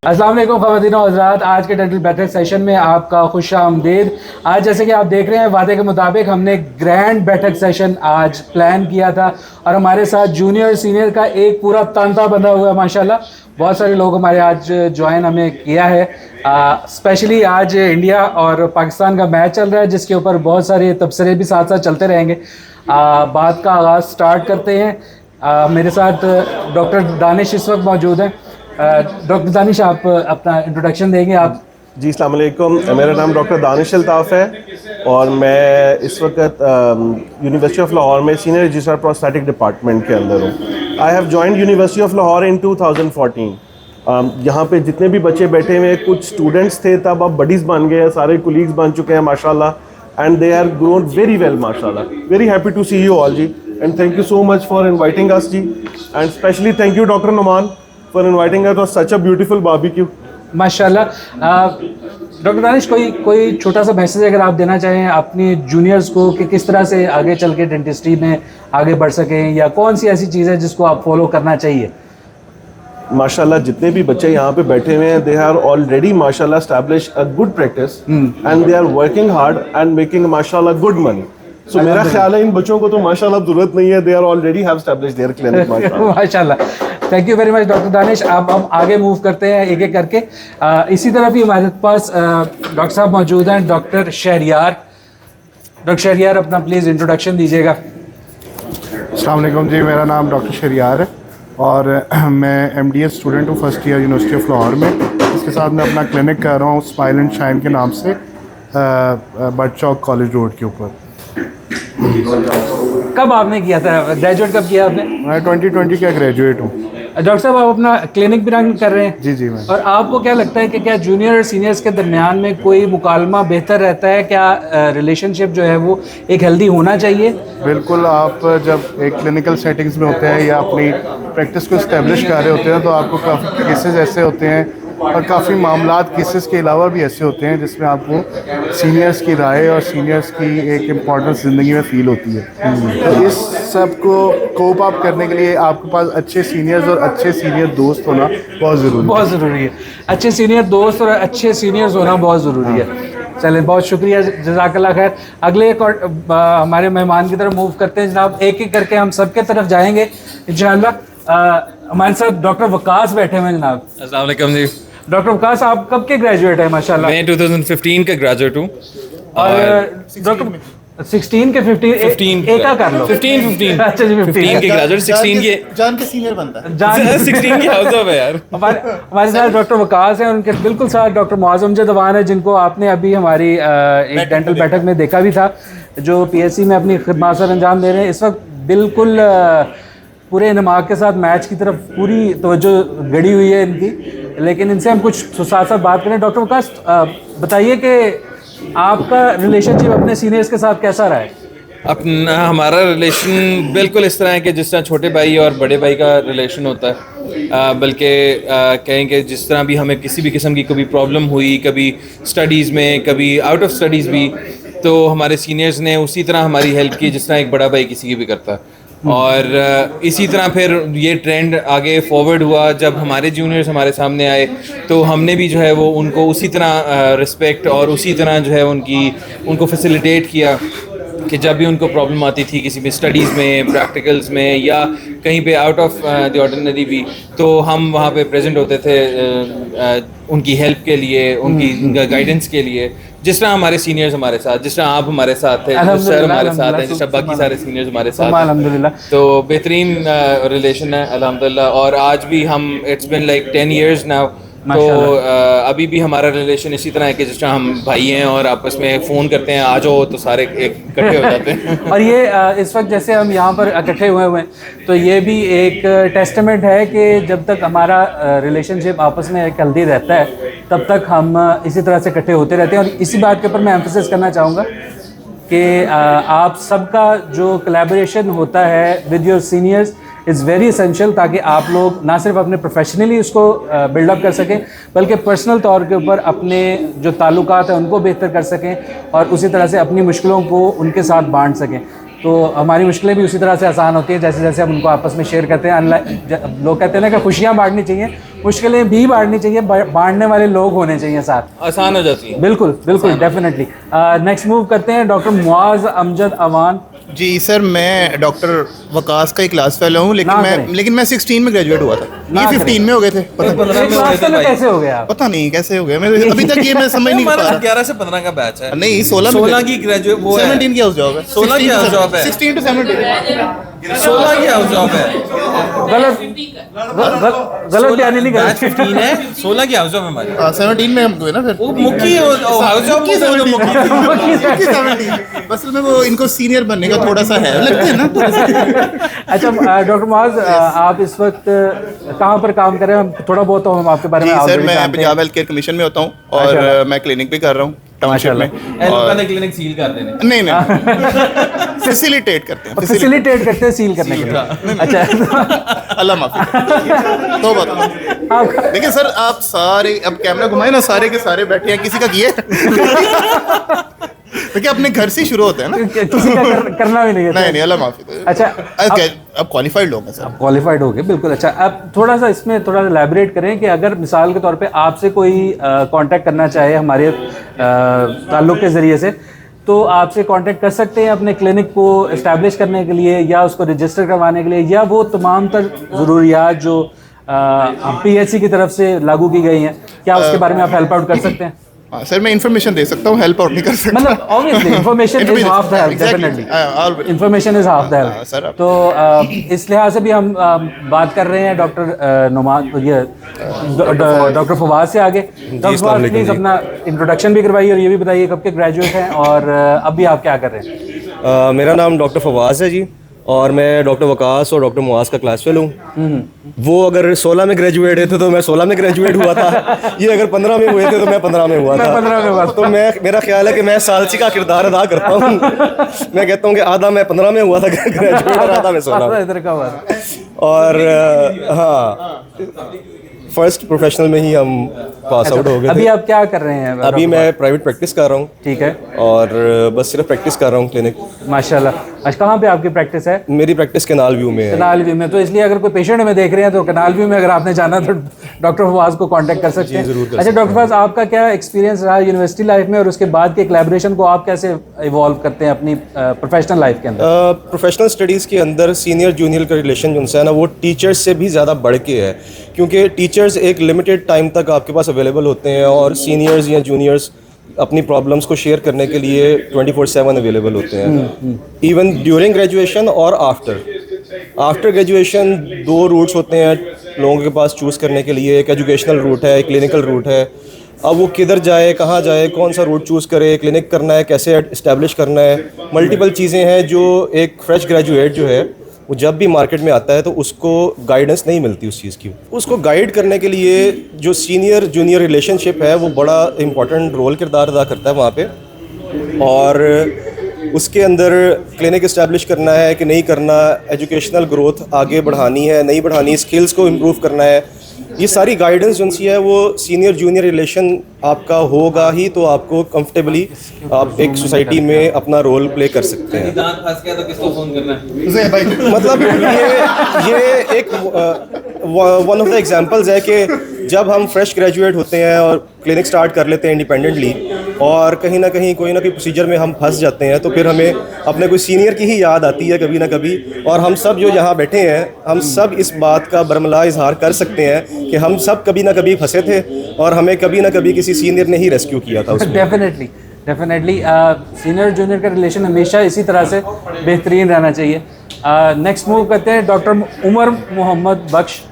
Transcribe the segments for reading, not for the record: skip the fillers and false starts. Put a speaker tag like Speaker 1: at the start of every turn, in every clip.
Speaker 1: अस्सलाम वालेकुम ख़वातीन और हज़रात, आज के डेंटल बैठक सेशन में आपका खुश आमदीद। आज जैसे कि आप देख रहे हैं, वादे के मुताबिक हमने ग्रैंड बैठक सेशन आज प्लान किया था और हमारे साथ जूनियर सीनियर का एक पूरा तांता बंधा हुआ है माशाल्लाह। बहुत सारे लोग हमारे आज ज्वाइन हमें किया है। स्पेशली आज इंडिया और पाकिस्तान का मैच चल रहा है, जिसके ऊपर बहुत सारे तबसरे भी साथ साथ चलते रहेंगे। बात का आगाज़ स्टार्ट करते हैं। मेरे साथ डॉक्टर दानिश इस वक्त मौजूद हैं। डॉक्टर दानिश, आप अपना इंट्रोडक्शन देंगे आप?
Speaker 2: जी, अस्सलाम वालेकुम। मेरा नाम डॉक्टर दानिश अल्ताफ़ है और मैं इस वक्त यूनिवर्सिटी ऑफ लाहौर में सीनियर रजिस्ट्रार प्रोस्थेटिक डिपार्टमेंट के अंदर हूँ। I have joined university of Lahore in 2014। यहाँ पे जितने भी बच्चे बैठे हुए हैं, कुछ स्टूडेंट्स थे तब, अब बडीज़ बन गए हैं, सारे कुलीग्स बन चुके हैं माशाल्लाह, and they are grown very well माशाल्लाह। Very happy to see you all जी, and thank you so much for inviting us जी, and specially thank you doctor Numan for inviting us to such a beautiful barbecue.
Speaker 1: माशाल्लाह। Doctor Danish, कोई छोटा सा message अगर आप देना चाहें अपने जूनियर्स को कि किस तरह से आगे चल के डेंटिस्ट्री में आगे बढ़ सकें, या कौन सी ऐसी चीज़ है जिसको आप फॉलो करना चाहिए?
Speaker 2: माशाल्लाह जितने भी बच्चे यहाँ पे बैठे हुए हैं, दे आर ऑलरेडी माशाल्लाह establish a good practice and they are working hard and making माशाल्लाह गुड मनी। सो मेरा ख्याल है इन बच्चों को तो माशाल्लाह जरूरत नहीं है, they are already have established their clinic
Speaker 1: माशाल्लाह। Thank you very much doctor Danish. अब हम आगे मूव करते हैं एक एक करके। इसी तरफ ही हमारे पास डॉक्टर साहब मौजूद हैं, डॉक्टर शहरियार। डॉक्टर शहरियार, अपना प्लीज़ इंट्रोडक्शन दीजिएगा।
Speaker 3: अस्सलाम वालेकुम जी, मेरा नाम डॉक्टर शहरियार है और मैं MDS स्टूडेंट हूँ first year university of Lahore में। इसके साथ मैं अपना क्लिनिक कर रहा हूँ स्माइल एंड शाइन के नाम से, बट चौक कॉलेज रोड के ऊपर।
Speaker 1: कब आपने किया था, ग्रेजुएट कब किया आपने?
Speaker 3: मैं 2020 का ग्रेजुएट हूँ।
Speaker 1: डॉक्टर साहब, आप अपना क्लिनिक भी रन कर रहे हैं?
Speaker 3: जी जी मैं।
Speaker 1: और आपको क्या लगता है कि क्या जूनियर और सीनियर्स के दरमियान में कोई मुकालमा बेहतर रहता है? क्या रिलेशनशिप जो है वो एक हेल्दी होना चाहिए?
Speaker 3: बिल्कुल, आप जब एक क्लिनिकल सेटिंग्स में होते हैं या अपनी प्रैक्टिस को इस्टेब्लिश कर रहे होते हैं, तो आपको काफ़ी केसेस ऐसे होते हैं और काफ़ी मामलात केसेस के अलावा भी ऐसे होते हैं जिसमें आपको सीनियर्स की राय और सीनियर्स की एक इम्पॉर्टेंस ज़िंदगी में फ़ील होती है। तो इस सब को कोप अप करने के लिए आपके पास अच्छे सीनियर्स और अच्छे सीनियर दोस्त होना बहुत ज़रूरी है।
Speaker 1: अच्छे सीनियर दोस्त और अच्छे सीनियर्स होना बहुत ज़रूरी है। चलें, बहुत शुक्रिया, जज़ाकल्लाह खैर। अगले एक और हमारे मेहमान की तरफ मूव करते हैं जनाब। एक एक करके हम सब के तरफ जाएंगे इंशाअल्लाह। हमारे साथ डॉक्टर वकास बैठे हुए हैं जनाब।
Speaker 4: अस्सलाम वालेकुम जी।
Speaker 1: डॉक्टर वकास, आप कब के ग्रेजुएट हैं? माशाल्लाह।
Speaker 4: मैं 2015 का ग्रेजुएट हूँ।
Speaker 1: और डॉक्टर 16 के 15 एक का कर लो।
Speaker 4: 15
Speaker 1: अच्छा जी,
Speaker 4: 15 के ग्रेजुएट, 16 के
Speaker 5: जान के सीनियर बनता है।
Speaker 1: जान
Speaker 4: 16 के हाउस ऑफ है यार।
Speaker 1: हमारे साथ डॉक्टर वकास हैं, उनके बिल्कुल साथ डॉक्टर मुआज़्ज़म जदवान है, जिनको आपने अभी हमारी एक डेंटल बैठक में देखा भी था, जो PSC में अपनी खिदमत सर अंजाम दे रहे हैं। इस वक्त बिल्कुल पूरे दिमाग के साथ मैच की तरफ पूरी तवज्जो गड़ी हुई है इनकी, लेकिन इनसे हम कुछ साथ साथ बात करें। डॉक्टर वकास, बताइए कि आपका रिलेशनशिप अपने सीनियर्स के साथ कैसा रहा है?
Speaker 4: अपना हमारा रिलेशन बिल्कुल इस तरह है कि जिस तरह छोटे भाई और बड़े भाई का रिलेशन होता है, बल्कि कहें कि जिस तरह भी हमें किसी भी किस्म की कभी प्रॉब्लम हुई, कभी स्टडीज़ में, कभी आउट ऑफ स्टडीज़ भी, तो हमारे सीनियर्स ने उसी तरह हमारी हेल्प की जिस तरह एक बड़ा भाई किसी की भी करता है। और इसी तरह फिर ये ट्रेंड आगे फॉरवर्ड हुआ। जब हमारे जूनियर्स हमारे सामने आए तो हमने भी जो है वो उनको उसी तरह रिस्पेक्ट और उसी तरह जो है उनको फैसिलिटेट किया कि जब भी उनको प्रॉब्लम आती थी किसी भी स्टडीज़ में, प्रैक्टिकल्स में, या कहीं पे आउट ऑफ द ऑर्डिनरी भी, तो हम वहाँ पे प्रेजेंट होते थे उनकी हेल्प के लिए, उनकी गाइडेंस के लिए। जिस तरह हमारे सीनियर्स हमारे साथ, जिस तरह आप हमारे साथ थे, सर हमारे साथ हैं, जिस तरह बाकी सारे सीनियर्स हमारे साथ हैं,
Speaker 1: अल्हम्दुलिल्लाह।
Speaker 4: तो बेहतरीन रिलेशन है अल्हम्दुलिल्लाह। और आज भी हम, it's been like 10 years now, तो अभी भी हमारा रिलेशन इसी तरह है कि जिस तरह हम भाई हैं और आपस में फ़ोन करते हैं, आ जाओ, तो सारे इकट्ठे हो जाते हैं।
Speaker 1: और ये इस वक्त जैसे हम यहाँ पर इकट्ठे हुए हैं, तो ये भी एक टेस्टमेंट है कि जब तक हमारा रिलेशनशिप आपस में एक हेल्दी रहता है, तब तक हम इसी तरह से इकट्ठे होते रहते हैं। और इसी बात के ऊपर मैं एम्फेसिस करना चाहूँगा कि आप सबका जो कोलैबोरेशन होता है with your seniors is very essential, ताकि आप लोग ना सिर्फ अपने प्रोफेशनली उसको बिल्डअप कर सकें, बल्कि पर्सनल तौर के ऊपर अपने जो ताल्लुकात हैं उनको बेहतर कर सकें और उसी तरह से अपनी मुश्किलों को उनके साथ बांट सकें। तो हमारी मुश्किलें भी उसी तरह से आसान होती हैं जैसे जैसे हम उनको आपस में शेयर करते हैं। लोग कहते हैं ना कि खुशियाँ बांटनी चाहिए, मुश्किलें भी बांटनी चाहिए, बांटने वाले लोग होने चाहिए साथ,
Speaker 4: आसान हो जाती है।
Speaker 1: बिल्कुल बिल्कुल, डेफिनेटली। नेक्स्ट मूव करते हैं डॉक्टर मुआज़ अमजद अवान।
Speaker 5: जी सर, मैं डॉक्टर वकास का ही क्लास फेलो हूँ, लेकिन मैं 16 में ग्रेजुएट हुआ था। ये 15 में हो गए थे।
Speaker 1: कैसे हो गया?
Speaker 5: पता नहीं कैसे हो गया, मैं अभी तक ये मैं समझ नहीं पा रहा।
Speaker 4: 11 से 15 का बैच है।
Speaker 5: नहीं, 16
Speaker 4: की ग्रेजुएट, वो
Speaker 5: 17 की हाउस जॉब है।
Speaker 4: 16 की हाउस जॉब है।
Speaker 5: 16 to 17
Speaker 4: 16 की हाउस जॉब है।
Speaker 1: गलत बयानी नहीं
Speaker 4: बैच
Speaker 1: कर
Speaker 4: 15 है, 16 की हाउस जॉब है हमारी।
Speaker 5: 17 में हम गए ना फिर।
Speaker 4: वो मुक्की हाउस जॉब की
Speaker 5: 17 बस में वो इनको सीनियर बनने का थोड़ा सा है, लगता है ना।
Speaker 1: अच्छा डॉक्टर मुआज़, आप इस वक्त कहाँ पर काम कर रहे हैं? हम थोड़ा बहुत तो हम आपके बारे में
Speaker 5: जी सर,
Speaker 1: already
Speaker 5: मैं
Speaker 1: जानते हैं।
Speaker 5: पंजाब हेल्थ केयर कमीशन में होता हूँ और
Speaker 1: माशाल्लाह।
Speaker 5: मैं क्लिनिक भी कर रहा हूँ टाउनशिप में।
Speaker 4: लोगों ने क्लिनिक सील कर देने।
Speaker 5: नहीं फैसिलिटेट करते हैं,
Speaker 1: फैसिलिटेट करते हैं सील करने के लिए। अच्छा
Speaker 5: अल्लाह माफी। तो बताओ, देखिए सर, आप सारे अब कैमरा घुमाए ना, सारे के सारे बैठे हैं, किसी का किए देखिए अपने घर से ही शुरू होते हैं ना।
Speaker 1: किसी का करना भी नहीं है।
Speaker 5: नहीं अल्लाह माफी।
Speaker 1: अच्छा
Speaker 5: अब क्वालिफाइड लोग हैं सर।
Speaker 1: क्वालिफाइड हो गए, बिल्कुल। अच्छा, अब थोड़ा सा इसमें थोड़ा एलैबोरेट करें कि अगर मिसाल के तौर पे आपसे कोई कांटेक्ट करना चाहे हमारे ताल्लुक़ के ज़रिए से, तो आपसे कांटेक्ट कर सकते हैं अपने क्लिनिक को इस्टेब्लिश करने के लिए या उसको रजिस्टर करवाने के लिए, या वो तमाम तर ज़रूरियात जो PHC की तरफ से लागू की गई हैं, क्या उसके बारे में आप हेल्प आउट कर सकते हैं?
Speaker 5: हाँ सर, मैं इन्फॉर्मेशन दे सकता हूँ, हेल्प आउट नहीं कर सकता।
Speaker 1: मतलब obviously information is half the help, definitely information is half the help. तो इस लिहाज से भी हम बात कर रहे हैं डॉक्टर डॉक्टर फवाद से आगे। डॉक्टर फवाद, प्लीज अपना इंट्रोडक्शन भी करवाइए और ये भी बताइए कब के ग्रेजुएट हैं और अभी आप क्या कर रहे हैं?
Speaker 6: मेरा नाम डॉक्टर फवाज है जी, और मैं डॉक्टर वकास और डॉक्टर मुआज़ का क्लास फेलो हूँ। वो अगर 16 में ग्रेजुएट थे तो मैं 16 में ग्रेजुएट हुआ था। ये अगर 15 में हुए थे तो मैं 15 में हुआ था।
Speaker 1: 15 में हुआ था।
Speaker 6: तो मेरा ख्याल है कि मैं सालसी का किरदार अदा करता हूँ। मैं कहता हूँ कि आधा मैं 15 में हुआ था ग्रेजुएट और आधा मैं 16 में।
Speaker 1: इधर का हुआ था।
Speaker 6: और हाँ, फर्स्ट प्रोफेशनल में ही हम पास आउट हो गए
Speaker 1: अभी
Speaker 6: थे।
Speaker 1: आप क्या कर रहे हैं?
Speaker 6: अभी मैं प्राइवेट प्रैक्टिस कर रहा हूँ।
Speaker 1: ठीक है,
Speaker 6: और बस सिर्फ प्रैक्टिस कर रहा हूँ क्लिनिक।
Speaker 1: माशाल्लाह। अच्छा, कहाँ पे आपकी प्रैक्टिस है?
Speaker 6: मेरी प्रैक्टिस कैनाल व्यू में है।
Speaker 1: कैनाल व्यू में, तो इसलिए अगर कोई पेशेंट हमें देख रहे हैं तो कैनाल व्यू में अगर आपने जाना तो डॉक्टर फवाज को कांटेक्ट कर सकते हैं। अच्छा डॉक्टर फवाज, आपका क्या एक्सपीरियंस रहा यूनिवर्सिटी लाइफ में और उसके बाद के कोलैबोरेशन को आप कैसे इवॉल्व करते हैं अपनी प्रोफेशनल लाइफ के अंदर?
Speaker 6: प्रोफेशनल स्टडीज़ के अंदर सीनियर जूनियर का रिलेशन जो है ना, वो टीचर्स से भी ज़्यादा बढ़ के है, क्योंकि टीचर्स एक लिमिटेड टाइम तक आपके पास अवेलेबल होते हैं और सीनियर्स या जूनियर्स अपनी प्रॉब्लम्स को शेयर करने के लिए 24/7 अवेलेबल होते हैं, इवन ड्यूरिंग ग्रेजुएशन और आफ्टर ग्रेजुएशन। 2 रूट्स होते हैं लोगों के पास चूज़ करने के लिए, एक एजुकेशनल रूट है, एक क्लिनिकल रूट है। अब वो किधर जाए, कहाँ जाए, कौन सा रूट चूज़ करे, क्लिनिक करना है, कैसे इस्टेब्लिश करना है, मल्टीपल चीज़ें हैं जो एक फ्रेश ग्रेजुएट जो है वो जब भी मार्केट में आता है तो उसको गाइडेंस नहीं मिलती उस चीज़ की। उसको गाइड करने के लिए जो सीनियर जूनियर रिलेशनशिप है वो बड़ा इम्पॉर्टेंट रोल किरदार अदा करता है वहाँ पे। और उसके अंदर क्लिनिक इस्टेब्लिश करना है कि नहीं करना, एजुकेशनल ग्रोथ आगे बढ़ानी है नहीं बढ़ानी, स्किल्स को इम्प्रूव करना है, ये सारी गाइडेंस जो है वो सीनियर जूनियर रिलेशन आपका होगा ही तो आपको कंफर्टेबली आप एक सोसाइटी में अपना रोल प्ले कर सकते हैं।
Speaker 4: दांत फंस गया तो किसको फोन करना है?
Speaker 6: मतलब ये एक वन ऑफ द एग्जांपल्स है कि जब हम फ्रेश ग्रेजुएट होते हैं और क्लिनिक स्टार्ट कर लेते हैं इंडिपेंडेंटली और कहीं ना कहीं कोई ना कोई प्रोसीजर में हम फंस जाते हैं तो फिर हमें अपने कोई सीनियर की ही याद आती है कभी ना कभी। और हम सब जो यहाँ बैठे हैं हम सब इस बात का बरमला इजहार कर सकते हैं कि हम सब कभी ना कभी फंसे थे और हमें कभी ना कभी किसी सीनियर ने ही रेस्क्यू किया था उसमें।
Speaker 1: डेफिनेटली सीनियर जूनियर का रिलेशन हमेशा इसी तरह से बेहतरीन रहना चाहिए। नेक्स्ट मूव करते हैं डॉक्टर उमर मोहम्मद बख्श।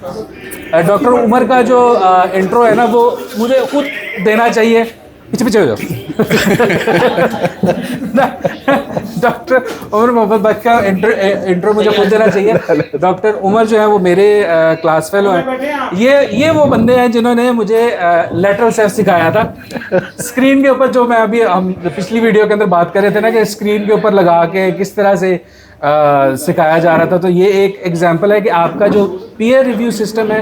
Speaker 1: डॉक्टर उमर का जो इंट्रो है ना वो मुझे खुद देना चाहिए। पीछे पीछे हो जाओ। डॉक्टर उमर मोहम्मद बख्श का इंट्रो मुझे खुद देना चाहिए। डॉक्टर उमर जो है वो मेरे क्लास फेलो हैं। ये वो बंदे हैं जिन्होंने मुझे लेटरल सेफ सिखाया था। स्क्रीन के ऊपर जो मैं अभी हम पिछली वीडियो के अंदर बात कर रहे थे ना कि स्क्रीन के ऊपर लगा के किस तरह से सिखाया जा रहा था, तो ये एक एग्जांपल है कि आपका जो पीयर रिव्यू सिस्टम है,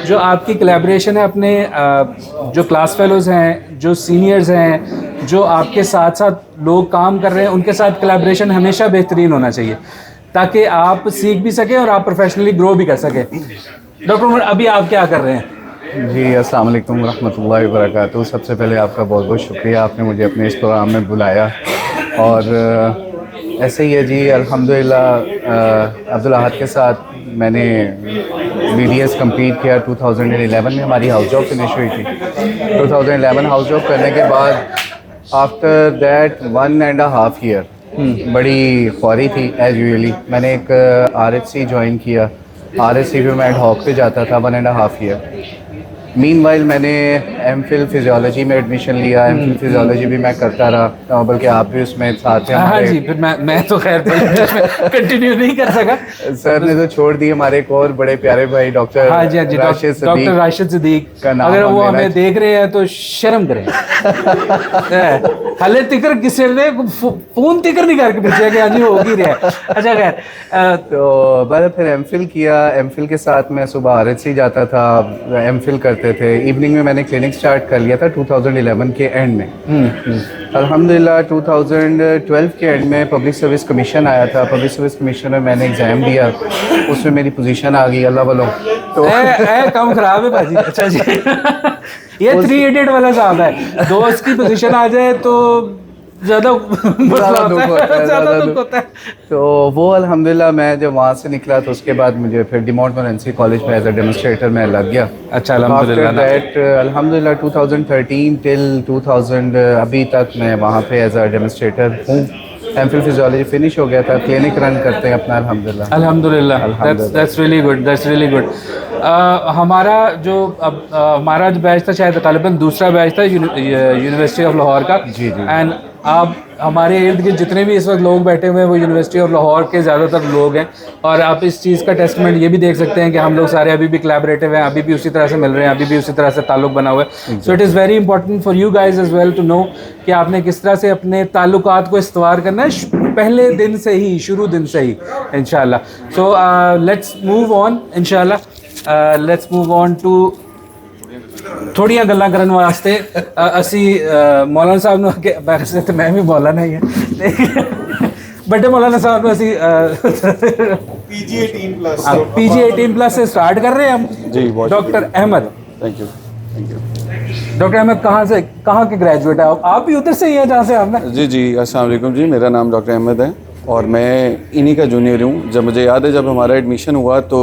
Speaker 1: जो आपकी कोलैबोरेशन है अपने जो क्लास फेलोज़ हैं, जो सीनियर्स हैं, जो आपके साथ साथ लोग काम कर रहे हैं उनके साथ कोलैबोरेशन हमेशा बेहतरीन होना चाहिए, ताकि आप सीख भी सकें और आप प्रोफेशनली ग्रो भी कर सकें। डॉक्टर उमर, अभी आप क्या कर रहे हैं?
Speaker 3: जी अस्सलाम वालेकुम रहमतुल्लाहि व बरकातहू। सबसे पहले आपका बहुत बहुत शुक्रिया, आपने मुझे अपने इस प्रोग्राम में बुलाया। और ऐसे ही है जी, अल्हम्दुलिल्लाह अब्दुल अहद के साथ मैंने BDS कंप्लीट किया 2011 में। हमारी हाउस जॉब फिनिश हुई थी 2011। हाउस जॉब करने के बाद आफ्टर दैट 1.5 ईयर बड़ी ख्वारी थी एज यूजली। मैंने एक RHC ज्वाइन किया। RHC पे मैं एड हॉक पे जाता था 1.5 ईयर। मीनवाइल मैंने MPhil फिजियोलॉजी में एडमिशन लिया। MPhil फिजियोलॉजी भी मैं करता रहा, बल्कि आप भी उसमें साथ हैं
Speaker 1: हाँ
Speaker 3: हमारे।
Speaker 1: जी, फिर मैं तो खैर कंटिन्यू नहीं कर सका।
Speaker 3: सर ने तो छोड़ दी। हमारे एक और बड़े प्यारे भाई डॉक्टर
Speaker 1: हाँ जी, हाँ जी, डॉक्टर राशिद सिद्दीक
Speaker 3: का नाम
Speaker 1: अगर
Speaker 3: हम
Speaker 1: वो
Speaker 3: लेना
Speaker 1: हमें देख रहे हैं तो शर्म करें। हले तिकर किसी ने फोन तिकर नहीं करके पूछा कि हाँ जी हो ही रहा है। अच्छा खैर,
Speaker 3: तो बाद फिर MPhil किया। MPhil के साथ मैं सुबह RHC जाता था, MPhil करते थे। इवनिंग में मैंने क्लिनिक स्टार्ट कर लिया था 2011 के एंड में। अल्हम्दुलिल्लाह 2012 के एंड में पब्लिक सर्विस कमीशन आया था। पब्लिक सर्विस कमीशन में मैंने एग्ज़ाम दिया, उसमें मेरी पोजीशन आ गई अल्लाह वालों। तो
Speaker 1: कम खराब है भाजी। अच्छा जी, ये 3 इडियट वाला साहब है। दोस्त की पोजीशन आ जाए तो ज़्यादा दुख होता है।
Speaker 3: तो वो अल्हम्दुलिल्लाह मैं जब वहाँ से निकला तो उसके बाद मुझे फिर डिमोट मोरेंसी कॉलेज में एज अ डेमोन्स्ट्रेटर में लग गया।
Speaker 1: अच्छा, अल्हम्दुलिल्लाह।
Speaker 3: दैट अल्हम्दुलिल्लाह 2013 टिल 2000 अभी तक मैं वहाँ पे एज अ डेमोन्स्ट्रेटर हूँ। MPhil फिजियोलॉजी फिनिश हो गया था, क्लिनिक रन करते हैं अपना अल्हम्दुलिल्लाह।
Speaker 1: अल्हम्दुलिल्लाह, that's really good, that's really good. हमारा जो हमारा जो बैच था शायद तकरीबन दूसरा बैच था यूनिवर्सिटी ऑफ लाहौर का।
Speaker 3: जी।
Speaker 1: एंड आप हमारे इर्द गिर्द जितने भी इस वक्त लोग बैठे हुए हैं वो यूनिवर्सिटी ऑफ लाहौर के ज़्यादातर लोग हैं। और आप इस चीज़ का टेस्टमेंट ये भी देख सकते हैं कि हम लोग सारे अभी भी कोलैबोरेटिव हैं, अभी भी उसी तरह से मिल रहे हैं, अभी भी उसी तरह से ताल्लुक़ बना हुआ है। So it is very important for you guys as well to know कि आपने किस तरह से अपने ताल्लुकात को इस्तवार करना है पहले दिन से ही, शुरू दिन से ही इंशाल्लाह। सो लेट्स मूव ऑन इंशाल्लाह। लेट्स मूव ऑन टू थोड़ियां गल्लां करन वास्ते असी मौलाना साहब ਨੂੰ वैसे तो मैं भी मौलाना ही है बड़े मौलाना साहब ਨੂੰ ਅਸੀਂ PG 18+ से स्टार्ट कर रहे हैं हम जी। Doctor Ahmed,
Speaker 7: thank you.
Speaker 1: Doctor Ahmed कहाँ के ग्रेजुएट है आप भी उधर से ही हैं जहाँ से हम?
Speaker 7: जी अस्सलाम वालेकुम जी, मेरा नाम डॉक्टर अहमद है और मैं इन्हीं का जूनियर हूँ। जब मुझे याद है जब हमारा एडमिशन हुआ तो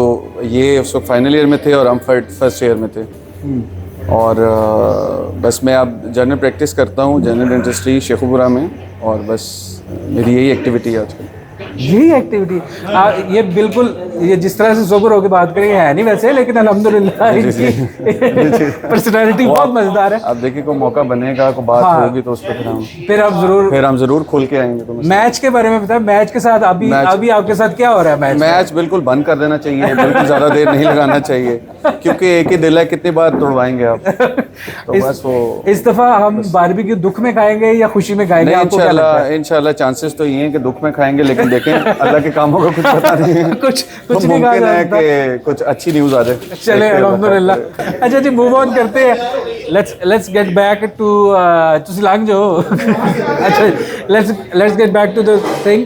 Speaker 7: ये उस वक्त फाइनल ईयर में थे और हम फर्स्ट ईयर में थे। और बस मैं अब जनरल प्रैक्टिस करता हूँ जनरल डेंटिस्ट्री शेखुपुरा में, और बस मेरी यही एक्टिविटी है आजकल।
Speaker 1: यही एक्टिविटी ये बिल्कुल ये जिस तरह से सोबर होकर बात करेंगे है नहीं वैसे, लेकिन अल्हम्दुलिल्लाह पर्सनैलिटी बहुत मजेदार है।
Speaker 7: अब देखिए कोई मौका बनेगा, कोई बात होगी तो उस पर फिर हम जरूर खोल के आएंगे। तो
Speaker 1: मैच के बारे में बताएं, मैच के साथ अभी आपके साथ क्या हो रहा है?
Speaker 7: मैच बिल्कुल बंद कर देना चाहिए, बिल्कुल ज़्यादा देर नहीं लगाना चाहिए, क्योंकि एक ही दिल है, कितनी बार तोड़वाएंगे आप। तो बस वो इस
Speaker 1: दफ़ा हम बारबेक्यू दुख में खाएंगे या खुशी में खाएंगे?
Speaker 7: इंशाल्लाह चांसेस तो ये हैं कि दुख में खाएंगे, लेकिन देखें अल्लाह के कामों का कुछ पता नहीं है।
Speaker 1: कुछ
Speaker 7: मुमकिन है कि कुछ अच्छी न्यूज़ आ जाए।
Speaker 1: चले अल्हम्दुलिल्लाह। अच्छा जी, मूव ऑन करते हैं। लेट्स गेट बैक टू तुसलांग जो अच्छा let's get back to the thing.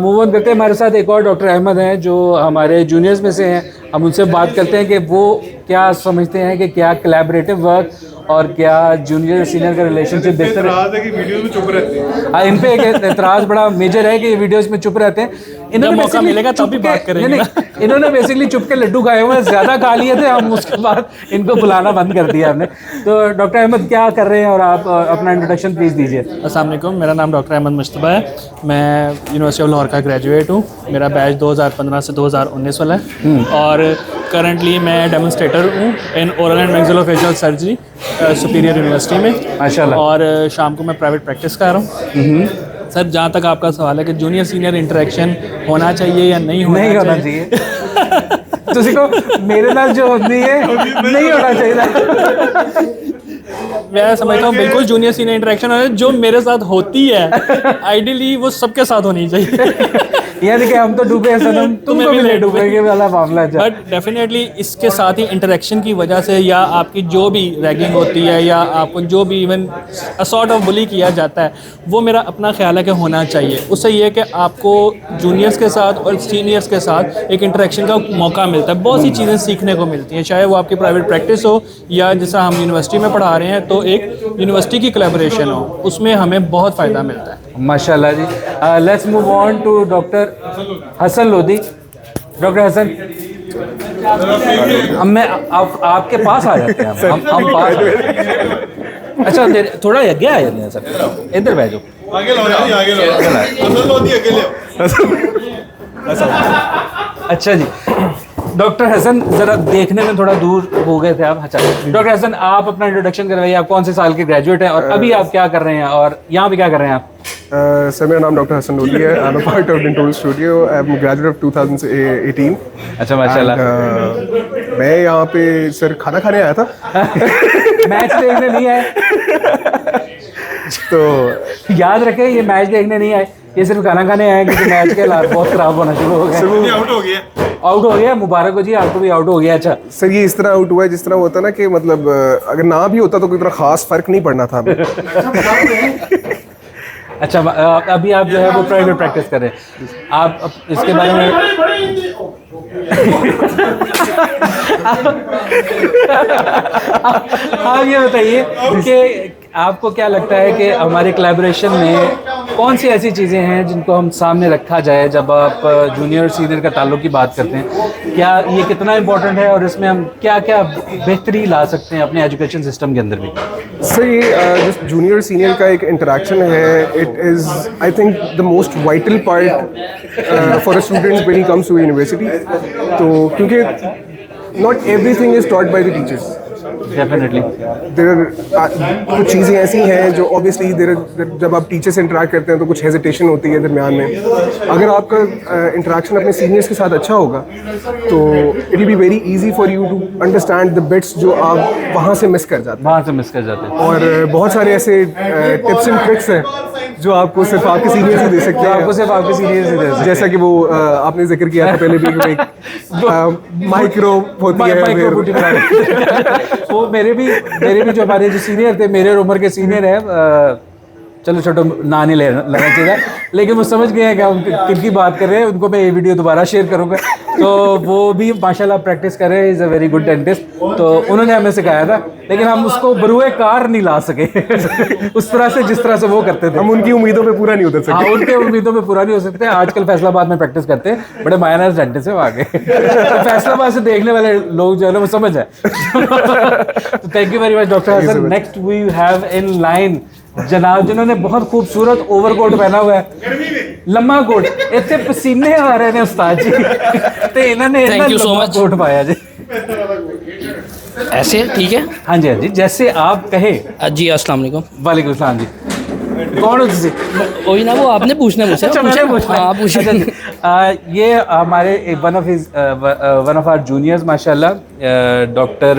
Speaker 1: Move on करते हैं। हमारे साथ एक और डॉक्टर अहमद हैं जो हमारे जूनियर्स में से हैं। हम उनसे बात करते हैं कि वो क्या समझते हैं कि क्या कोलैबोरेटिव वर्क और क्या जूनियर सीनियर का रिलेशनशिप बेहतर है कि वीडियोस में चुप रहते हैं। हाँ, इन पे एक एतराज़ बड़ा मेजर है कि ये वीडियोस में चुप रहते हैं। इन्होंने मौका मिलेगा तब भी बात करेंगे। इन्होंने बेसिकली चुप के लड्डू खाए हुए, ज़्यादा खा लिए थे, हम उसके बाद इनको बुलाना बंद कर दिया हमने। तो डॉक्टर अहमद क्या कर रहे हैं और आप अपना इंट्रोडक्शन प्लीज़ दीजिए।
Speaker 8: अस्सलाम वालेकुम, मेरा नाम डॉक्टर अहमद मुश्तबा है। मैं यूनिवर्सिटी ऑफ लाहौर का ग्रेजुएट हूँ। मेरा बैच 2015 से 2019 वाला है और करंटली मैं डेमोन्स्ट्रेटर हूँ in oral and maxillofacial surgery superior university में माशाल्लाह। और शाम को मैं प्राइवेट प्रैक्टिस कर रहा हूँ। सर, जहाँ तक आपका सवाल है कि जूनियर सीनियर इंटरेक्शन होना चाहिए या नहीं होना चाहिए
Speaker 1: तो देखो मेरे नाल जो होती है नहीं होना चाहिए।
Speaker 8: मैं समझता हूँ बिल्कुल जूनियर सीनियर इंटरेक्शन जो मेरे साथ होती है आइडियली वो सबके साथ होनी चाहिए।
Speaker 1: यानी कि हम तो डूबे हैं सनम, तुमको भी ले डूबेंगे वाला मामला है।
Speaker 8: बट डेफिनेटली इसके साथ ही इंटरेक्शन की वजह से या आपकी जो भी रैगिंग होती है या आपको जो भी इवन असॉर्ट ऑफ बुली किया जाता है, वो मेरा अपना ख्याल है कि होना चाहिए। उससे ये है कि आपको जूनियर्स के साथ और सीनियर्स के साथ एक इंटरेक्शन का मौका मिलता है, बहुत सी चीज़ें सीखने को मिलती हैं, चाहे वो आपकी प्राइवेट प्रैक्टिस हो या जैसा हम यूनिवर्सिटी में पढ़ा रहे हैं तो एक यूनिवर्सिटी की कोलैबोरेशन हो, उसमें हमें बहुत फ़ायदा मिलता है।
Speaker 1: माशाल्लाह जी। Let's move on to doctor Hasan Lodhi. Doctor Hasan, अब मैं आपके पास आ जाते हैं, हम पास अच्छा थोड़ा आगे आ जाते हैं सर, इधर बैठ जाओ,
Speaker 5: आगे लो यार, आगे लो, असल लोधी आगे ले।
Speaker 1: अच्छा जी। डॉक्टर हसन, ज़रा देखने में थोड़ा दूर हो गए थे आप। अच्छा डॉक्टर हसन, आप अपना इंट्रोडक्शन करवाइए, आप कौन से साल के ग्रेजुएट हैं और अभी आप क्या कर रहे हैं और यहाँ पे क्या कर रहे हैं आप?
Speaker 9: सर मेरा नाम डॉक्टर हसन लोधी है। I am part of dental studio. I am graduate of 2018।
Speaker 1: अच्छा माशाल्लाह।
Speaker 9: मैं यहाँ पे सर खाना खाने आया था।
Speaker 1: मैच देखने नहीं आए
Speaker 9: तो
Speaker 1: याद रखें, ये मैच देखने नहीं आए, ये सिर्फ खाना खाने आए क्योंकि मैच के हालात बहुत ख़राब होना शुरू हो गए। आउट हो गया, मुबारक हो जी, आपको भी आउट हो गया। अच्छा
Speaker 9: सर ये इस तरह आउट हुआ है जिस तरह होता है ना कि मतलब अगर ना भी होता तो कोई इतना खास फर्क नहीं पड़ना था हमें।
Speaker 1: अच्छा अभी आप जो है वो प्राइवेट प्रैक्टिस कर रहे हैं, आप इसके बारे में आप ये बताइए कि आपको क्या लगता है कि हमारे कोलैबोरेशन में कौन सी ऐसी चीज़ें हैं जिनको हम सामने रखा जाए जब आप जूनियर सीनियर का ताल्लुक की बात करते हैं? क्या ये कितना इम्पोर्टेंट है और इसमें हम क्या क्या बेहतरी ला सकते हैं अपने एजुकेशन सिस्टम के अंदर भी?
Speaker 9: सर ये जो जूनियर सीनियर का एक इंटरेक्शन है, it is I think the most vital part for a student when he comes to university. तो क्योंकि not everything is taught by the teachers.
Speaker 1: Definitely
Speaker 9: कुछ चीज़ें ऐसी हैं जो ऑब्वियसली जब आप टीचर से इंटरेक्ट करते हैं तो कुछ हेजिटेशन होती है दरमियान में। अगर आपका इंटरेक्शन अपने सीनियर्स के साथ अच्छा होगा तो it will be very easy for you to understand the bits जो आप वहाँ से मिस कर जाते हैं। और बहुत सारे ऐसे टिप्स एंड ट्रिक्स हैं जो आपको सिर्फ आपके सीनियर्स ही दे सकते हैं। जैसा कि वो आपने जिक्र किया था पहले भी, माइक्रो होती है।
Speaker 1: वो मेरे भी जो हमारे जो सीनियर थे, मेरे उम्र के सीनियर है, चलो छोटो ना नहीं लेना चाहिए, लेकिन वो समझ गए हैं कि हम किनकी बात कर रहे हैं। उनको मैं ये वीडियो दोबारा शेयर करूँगा, तो वो भी माशाल्लाह प्रैक्टिस कर रहे हैं, is a very good dentist. तो उन्होंने हमें सिखाया था, लेकिन हम उसको बरूए कार नहीं ला सके उस तरह से जिस तरह से वो करते थे।
Speaker 9: हम उनकी उम्मीदों पे पूरा नहीं उतर सकते।
Speaker 1: हाँ, उनके उम्मीदों पे पूरा नहीं हो सकते। आजकल फैसलाबाद में प्रैक्टिस करते हैं, बड़े मायनस डेंटिस्ट है वहाँ के। फैसलाबाद से देखने वाले लोग जो है ना वो समझ है। तो thank you very much doctor Hasan. Next we have in line जनाब जिन्होंने बहुत खूबसूरत ओवरकोट पहना हुआ है, लम्बा कोट, इतने पसीने आ रहे हैं उस्ताद जी, तो इन्होंने लम्बा कोट पाया जी।
Speaker 10: ऐसे ठीक है?
Speaker 1: हाँ जी, हाँ जी, जैसे आप कहे
Speaker 10: जी। अस्सलाम वालेकुम।
Speaker 1: वालेकुम सलाम जी। कौन हो तुझे?
Speaker 10: वही ना, वो आपने पूछना मुझसे।
Speaker 1: अच्छा, मैंने पूछना।
Speaker 10: हाँ, पूछिए।
Speaker 1: ये हमारे वन ऑफ आवर जूनियर्स माशाल्लाह, डॉक्टर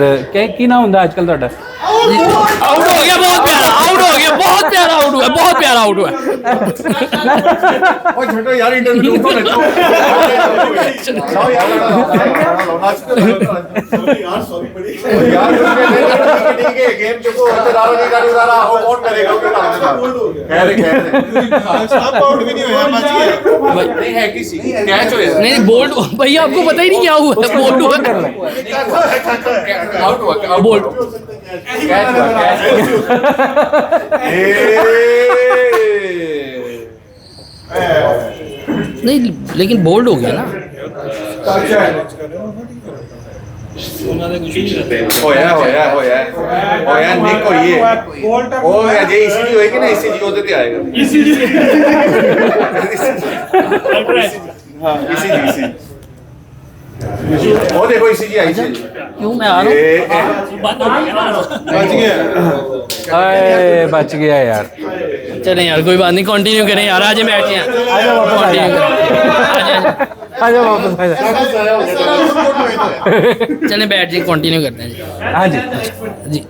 Speaker 1: की नाम होंगे आजकल ਤੁਹਾਡਾ?
Speaker 10: आउट हो गया, बहुत प्यारा आउट हो गया, बहुत प्यारा आउट हुआ, बहुत प्यारा आउट हुआ।
Speaker 5: ओए छोटो यार, इंटरव्यू तो लेतो लाओ यार, सॉरी बड़ी यार, ठीक है, गेम जो को दारो नहीं कर रहा, वो कौन करेगा? स्टॉप आउट भी नहीं हुआ, बच गया। नहीं है किसी कैच हो गया।
Speaker 10: नहीं बोल्ड भैया, आपको पता ही नहीं क्या हुआ, बोल्ड हुआ,
Speaker 5: आउट हुआ,
Speaker 10: बोल्ड
Speaker 5: कैच हुआ,
Speaker 10: नहीं, लेकिन बोल्ड हो गया ना।
Speaker 5: होया निक होइए ओ जे ईसीजी होएगी ना, ईसीजी होते ते आएगा ईसीजी। हां ईसीजी ओ देखो ईसीजी आई थी।
Speaker 10: क्यों मैं आ रहा हूं?
Speaker 5: बच गया।
Speaker 1: अरे बच गया यार।
Speaker 10: चलें यार, कोई बात नहीं, कंटिन्यू करें यार। आज मैच है,
Speaker 1: आजा वापस आजा।
Speaker 10: चलें बैठ जी, कंटिन्यू करते हैं जी।
Speaker 1: हाँ जी
Speaker 10: जी।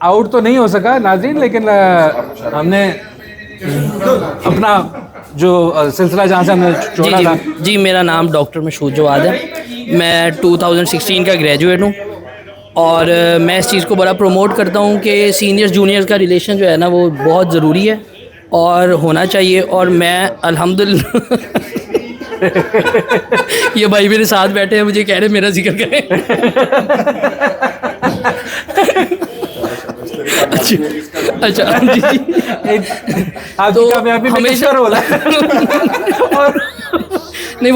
Speaker 1: आउट तो नहीं हो सका नाज़रीन, लेकिन हमने अपना जो सिलसिला जहाँ से हमने छोड़ा था।
Speaker 10: जी मेरा नाम डॉक्टर मशहूर जवाद है। मैं 2016 का ग्रेजुएट हूँ और मैं इस चीज़ को बड़ा प्रमोट करता हूँ कि सीनियर्स जूनियर्स का रिलेशन जो है ना वो बहुत ज़रूरी है और होना चाहिए। और मैं अल्हम्दुलिल्लाह ये भाई मेरे साथ बैठे हैं, मुझे कह रहे हैं मेरा जिक्र करें। अच्छा जी
Speaker 1: तो हमेशा
Speaker 10: और नहीं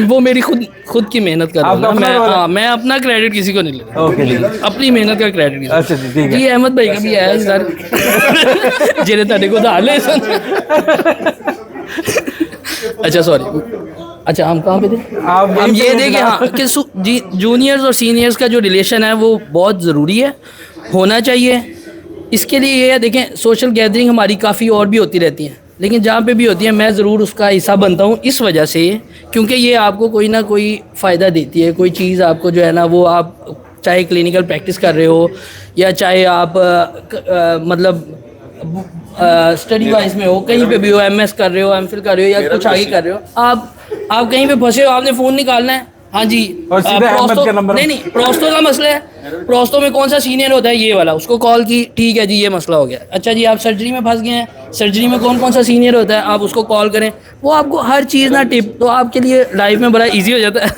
Speaker 10: वो मेरी खुद की मेहनत कर रहा हूँ मैं अपना क्रेडिट किसी को नहीं लेता।
Speaker 1: ओके जी,
Speaker 10: अपनी मेहनत का क्रेडिट।
Speaker 1: अच्छा जी, ठीक है।
Speaker 10: जी अहमद भाई का भी है सर जेरे ताड़े को डाले। अच्छा सॉरी, अच्छा हम कहाँ पे थे? हम ये देखें हाँ कि जी जूनियर्स और सीनियर्स का जो रिलेशन है वो बहुत ज़रूरी है, होना चाहिए। इसके लिए ये है देखें, सोशल गैदरिंग हमारी काफ़ी और भी होती रहती हैं, लेकिन जहाँ पे भी होती है मैं ज़रूर उसका हिस्सा बनता हूँ इस वजह से, क्योंकि ये आपको कोई ना कोई फ़ायदा देती है। कोई चीज़ आपको जो है ना वो आप चाहे क्लिनिकल प्रैक्टिस कर रहे हो या चाहे आप मतलब स्टडी वाइज में हो, कहीं पे भी हो, MS कर रहे हो, MPhil कर रहे हो या कुछ आगे कर रहे हो, आप कहीं पे फंसे हो, आपने फ़ोन निकालना है, हाँ जी नहीं प्रोस्टो का मसला है, प्रोस्टो में कौन सा सीनियर होता है ये वाला, उसको कॉल की, ठीक है जी ये मसला हो गया। अच्छा जी आप सर्जरी में फंस गए हैं, सर्जरी में कौन कौन सा सीनियर होता है, आप उसको कॉल करें, वो आपको हर चीज़ ना टिप तो आपके लिए लाइफ में बड़ा ईजी हो जाता है।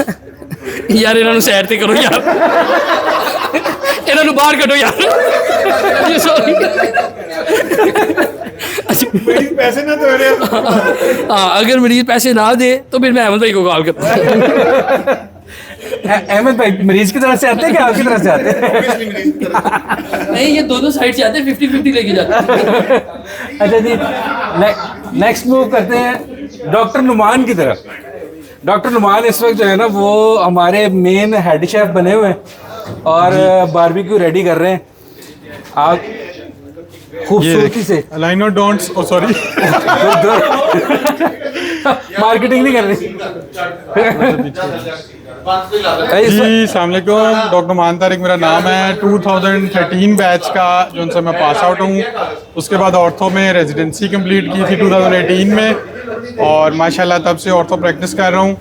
Speaker 10: यार इन्होंने सैर ते करो यार, इन्होंने बाहर कटो यार, ये सॉरी
Speaker 5: पैसे ना दे रहे।
Speaker 10: हाँ अगर मरीज पैसे ना दे तो फिर मैं अहमद भाई को कॉल करता हूँ।
Speaker 1: अहमद भाई मरीज की तरफ से आते हैं क्या आपकी तरफ से आते हैं?
Speaker 10: नहीं ये दोनों साइड से आते हैं, 50-50 लेके जाते हैं।
Speaker 1: अच्छा जी नेक्स्ट मूव करते हैं डॉक्टर नुमान की तरफ। डॉक्टर नुमान इस वक्त जो है ना वो हमारे मेन हेड शेफ बने हुए हैं और बारबेक्यू रेडी कर रहे हैं। आप खूबसूरती से
Speaker 11: line of don'ts sorry
Speaker 1: marketing नहीं कर रही।
Speaker 11: जी अस्सलाम वालेकुम, डॉक्टर मान तारिक मेरा नाम है। 2013 बैच का जो उनसे मैं पास आउट हूँ, उसके बाद ऑर्थो में रेजिडेंसी कंप्लीट की थी 2018 में और माशाल्लाह तब से ऑर्थो प्रैक्टिस कर रहा हूँ।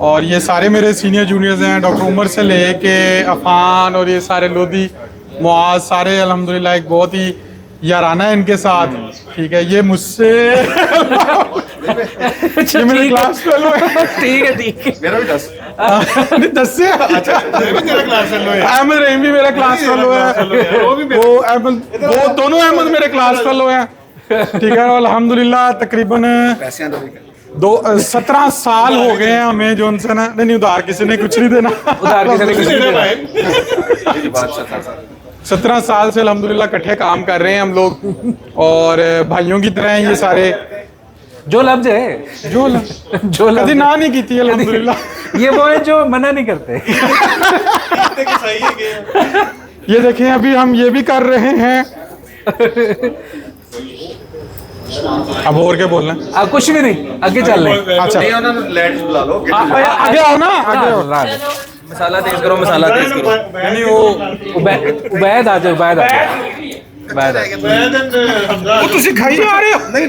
Speaker 11: और ये सारे मेरे सीनियर जूनियर्स हैं, डॉक्टर उमर से लेके अफान और ये सारे लोधी मुआज, सारे अल्हम्दुलिल्लाह एक बहुत ही याराना है इनके साथ। ठीक है, ये मुझसे ये मेरे क्लास फेलो है।
Speaker 1: ठीक है
Speaker 5: मेरा भी 10
Speaker 11: 10 से अच्छा
Speaker 5: तेरा क्लास फेलो है।
Speaker 11: अहमद रहीम भी मेरा क्लास फेलो है, वो अहमद, वो दोनों अहमद मेरे क्लास फेलो हैं। ठीक है, अल्हम्दुलिल्लाह तकरीबन 17 साल हो गए हैं हमें जो उनसे ना नहीं उधार किसी ने कुछ नहीं देना,
Speaker 1: उधार किसी ने कुछ नहीं देना।
Speaker 11: 17 साल से अल्हम्दुलिल्लाह इकट्ठे काम कर रहे हैं हम लोग और भाइयों की तरह हैं ये सारे।
Speaker 1: जो लफ्ज है
Speaker 11: जो कभी ना नहीं की थी अल्हम्दुलिल्लाह।
Speaker 1: ये वो है जो मना नहीं करते।
Speaker 11: ये देखें अभी हम ये भी कर रहे हैं। अब और क्या बोलना है?
Speaker 1: कुछ भी नहीं, आगे चल रहे।
Speaker 11: अच्छा
Speaker 5: बुला लो,
Speaker 11: आगे आओ ना, आगे आओ।
Speaker 4: मसाला तेज करो, मसाला तेज करो।
Speaker 11: नहीं वो
Speaker 1: उबैद आ जाओ, उबैद आ जाओ।
Speaker 11: वो तुसी खाई जा रहे हो? नहीं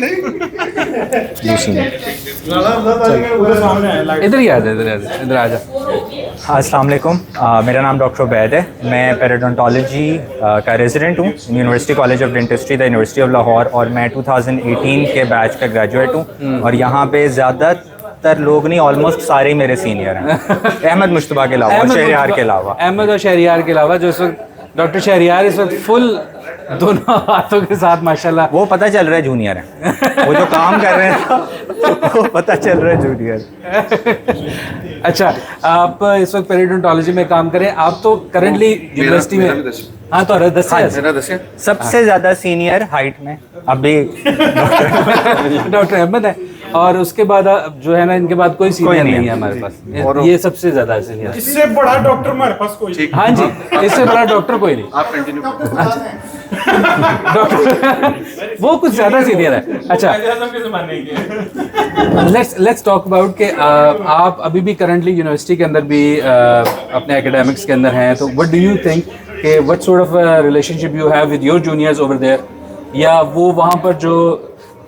Speaker 1: इधर ही आ जा, इधर आ जा।
Speaker 12: अस्सलाम वालेकुम, मेरा नाम डॉक्टर उबैद है। मैं पेरिडोंटोलॉजी का रेजिडेंट हूँ university college of dentistry the university of Lahore और मैं 2018 के बैच का ग्रेजुएट हूँ। और यहाँ पे ज़्यादातर लोग नहीं, ऑलमोस्ट सारे ही मेरे सीनियर हैं, अहमद मुश्तबा के अलावा और शहरियार के अलावा।
Speaker 1: अहमद और शहरियार के अलावा जो इस वक्त डॉक्टर शहरियार इस वक्त फुल दोनों हाथों के साथ माशाल्लाह।
Speaker 12: वो पता चल रहा है जूनियर है, वो जो काम कर रहे हैं वो पता चल रहा है जूनियर।
Speaker 1: अच्छा, आप इस वक्त पेरिडोंटोलॉजी में काम करें, आप तो करेंटली यूनिवर्सिटी में। हाँ तो 10
Speaker 12: सबसे ज़्यादा सीनियर हाइट में अभी
Speaker 1: डॉक्टर अहमद है और उसके बाद जो है ना इनके बाद कोई सीनियर नहीं है हमारे पास। और ये सबसे ज्यादा सीनियर,
Speaker 11: इससे बड़ा डॉक्टर हमारे पास कोई।
Speaker 1: हाँ जी, इससे बड़ा डॉक्टर कोई नहीं।
Speaker 5: आप कंटिन्यू
Speaker 1: डॉक्टर वो कुछ ज्यादा सीनियर है। अच्छा, लेट्स टॉक अबाउट के आप अभी भी करंटली यूनिवर्सिटी के अंदर भी अपने एकेडमिक्स के अंदर हैं, तो व्हाट डू यू थिंक कि what sort of relationship you have with your juniors over there, या वो वहाँ पर जो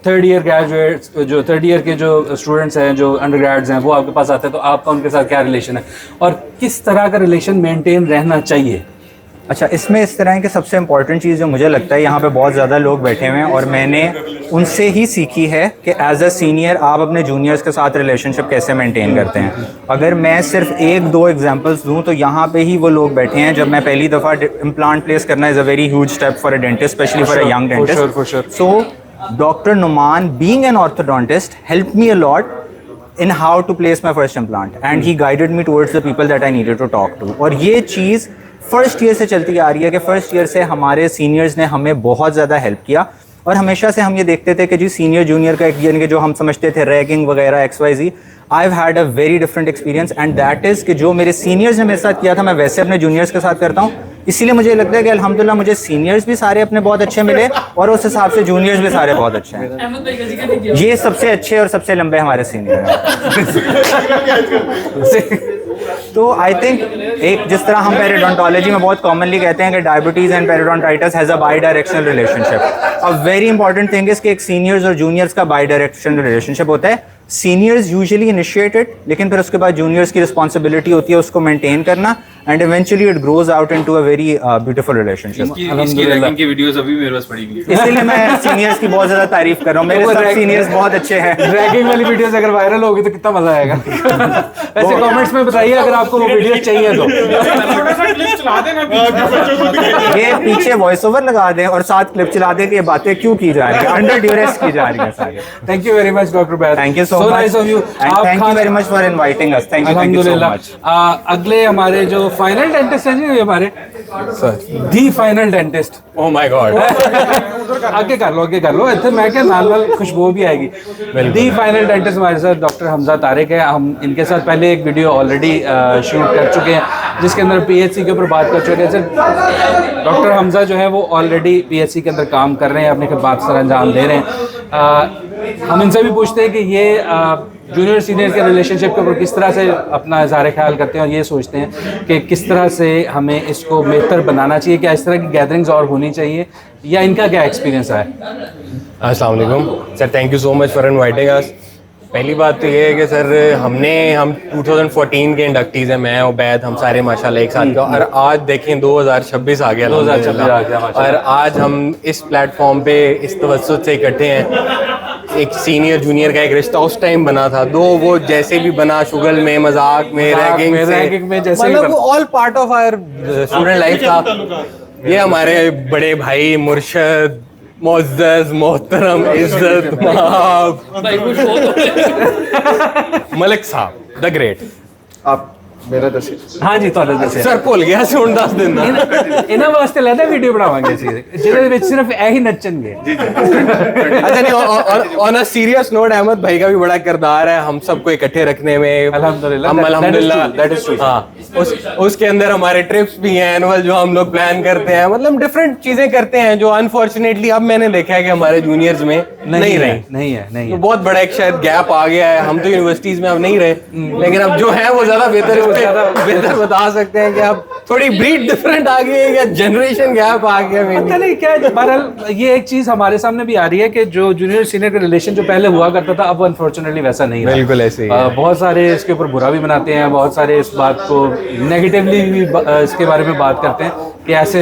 Speaker 1: थर्ड ईयर ग्रेजुएट्स, जो थर्ड ईयर के जो स्टूडेंट्स हैं, जो अंडर ग्रेड्स हैं, वो आपके पास आते हैं, तो आपका उनके साथ क्या रिलेशन है और किस तरह का रिलेशन मेंटेन रहना चाहिए?
Speaker 12: अच्छा, इसमें इस तरह की सबसे इम्पॉर्टेंट चीज़ जो मुझे लगता है, यहाँ पे बहुत ज़्यादा लोग बैठे हुए हैं और मैंने उनसे ही सीखी है कि एज अ सीनियर आप अपने जूनियर्स के साथ रिलेशनशिप कैसे मेंटेन करते हैं। अगर मैं सिर्फ एक दो एग्जांपल्स दूं तो यहाँ पे ही वो लोग बैठे हैं। जब मैं पहली दफ़ा इम्प्लांट प्लेस करना is a very huge step for a dentist, specially for a young dentist. So doctor Numan, being an orthodontist, helped me a lot in how to place my first implant and he guided me towards the people that I needed to talk to। और ये चीज़ first year से चलती आ रही है कि first year से हमारे seniors ने हमें बहुत ज़्यादा हेल्प किया और हमेशा से हम ये देखते थे कि जी सीनियर जूनियर का एक, यानी कि जो हम समझते थे रैगिंग वगैरह XYZ, I have had a very different experience and that is कि जो मेरे सीनियर्स ने मेरे साथ किया था मैं वैसे अपने जूनियर्स के साथ करता हूँ। इसीलिए मुझे लगता है कि अल्हम्दुलिल्लाह मुझे सीनियर्स भी सारे अपने बहुत अच्छे मिले और उस हिसाब से जूनियर्स भी सारे बहुत अच्छे हैं। ये सबसे अच्छे और सबसे लंबे हमारे सीनियर हैं। तो आई थिंक एक जिस तरह हम पेरिडोंटोलॉजी में बहुत कॉमनली कहते हैं कि diabetes and periodontitis has a by directional relationship. A very important thing is कि एक सीनियर्स और जूनियर्स का बाई डायरेक्शनल रिलेशनशिप होता है। सीनियर्स यूजुअली इनिशिएटेड, लेकिन फिर उसके बाद जूनियर्स की रिस्पॉन्सिबिलिटी होती है उसको मेंटेन करना and eventually it grows out into a very beautiful relationship.
Speaker 4: इसकी रैगिंग की वीडियोस अभी मेरे पास पड़ी हुई हैं,
Speaker 12: इसलिए मैं सीनियर्स की बहुत ज़्यादा तारीफ कर रहा हूँ। मेरे सब सीनियर्स बहुत अच्छे हैं।
Speaker 1: रैगिंग वाली वीडियोस अगर वायरल होगी तो कितना मजा आएगा। वैसे कमेंट्स में बताइए अगर आपको वो वीडियोस चाहिए तो।
Speaker 12: ये पीछे वॉइस ओवर लगा दें और साथ क्लिप चला दें कि ये बातें क्यों की जा रही है, अंडर ड्यूरेस की जा रही है सारी।
Speaker 1: Thank you very much doctor Baid.
Speaker 12: Thank you so much
Speaker 1: of you
Speaker 12: and thank you very much for inviting us. Thank you so much.
Speaker 1: अगले हमारे जो फाइनल डेंटिस्ट हैं जी, हमारे the final dentist.
Speaker 6: Oh my God.
Speaker 1: आगे कर लो इतने मैं क्या नाल खुशबू भी आएगी। दी फाइनल डेंटिस्ट हमारे साथ डॉक्टर हमजा तारिक है। हम इनके साथ पहले एक वीडियो ऑलरेडी शूट कर चुके हैं जिसके अंदर PHC के ऊपर बात कर चुके हैं। डॉक्टर हमजा जो है वो ऑलरेडी PHC के अंदर काम कर रहे हैं, अपने खिदमत सर अंजाम दे रहे हैं। हम इनसे भी पूछते हैं कि ये जूनियर सीनियर के रिलेशनशिप के ऊपर किस तरह से अपना इज़हार ख्याल करते हैं और ये सोचते हैं कि किस तरह से हमें इसको बेहतर बनाना चाहिए, क्या इस तरह की गैदरिंग्स और होनी चाहिए, या इनका क्या एक्सपीरियंस है?
Speaker 13: अस्सलाम वालेकुम sir, thank you so much for inviting us. पहली बात तो ये है कि सर हम 2014 के इंडक्टीज़ हैं, मैं और बैद, हम सारे माशाल्लाह एक साथ का, और आज देखें 2026 आ गया,
Speaker 1: 2026 आ गया
Speaker 13: और आज हम इस प्लेटफॉर्म पे इस तवज्जुह से इकट्ठे हैं। एक सीनियर जूनियर का एक रिश्ता उस टाइम बना था, दो वो जैसे भी बना, शुगल में, मजाक में, रैगिंग में, जैसे मतलब वो all part of our student life था। ये हमारे बड़े भाई मुर्शद, मुअज़्ज़ज़, मोहतरम, इज्जत मलिक साहब द ग्रेट।
Speaker 9: आप मेरा दसी।
Speaker 1: हाँ जी, ਤੁਹਾਡਾ ਦੱਸਿਆ
Speaker 13: सर भुल गया सी हुण दस दिन
Speaker 1: ਇਹਨਾਂ ਵਾਸਤੇ ਲੈਦਾ ਵੀਡੀਓ ਬਣਾਵਾਂਗੇ ਅਸੀਂ ਜਿਹਦੇ ਵਿੱਚ सिर्फ ਇਹੀ नचेंगे।
Speaker 13: अच्छा नहीं, on a serious note Ahmed भाई का भी बड़ा किरदार है हम सबको इकट्ठे रखने में। अल्हम्दुलिल्लाह दैट इज ट्रू। हाँ, उसके अंदर हमारे ट्रिप्स भी हैं एनुअल जो हम लोग प्लान करते हैं, मतलब डिफरेंट चीजें करते हैं जो अनफॉर्चुनेटली अब मैंने देखा है कि हमारे जूनियर्स में नहीं है। तो बहुत बड़ा एक शायद गैप आ गया है। हम तो यूनिवर्सिटीज में अब नहीं रहे, लेकिन अब जो है वो ज्यादा बेहतर बता सकते हैं कि अब थोड़ी ब्रीड डिफरेंट आ गई है या जनरेशन गैप आ गया।
Speaker 1: पता नहीं क्या, बहरहाल ये एक चीज हमारे सामने भी आ रही है कि जो जूनियर सीनियर का रिलेशन जो पहले हुआ करता था अब अनफॉर्चुनेटली वैसा नहीं है।
Speaker 13: बिल्कुल ऐसे ही
Speaker 1: बहुत सारे इसके ऊपर बुरा भी मनाते हैं, बहुत सारे इस बात को नेगेटिवली भी इसके बारे में बात करते हैं कि ऐसे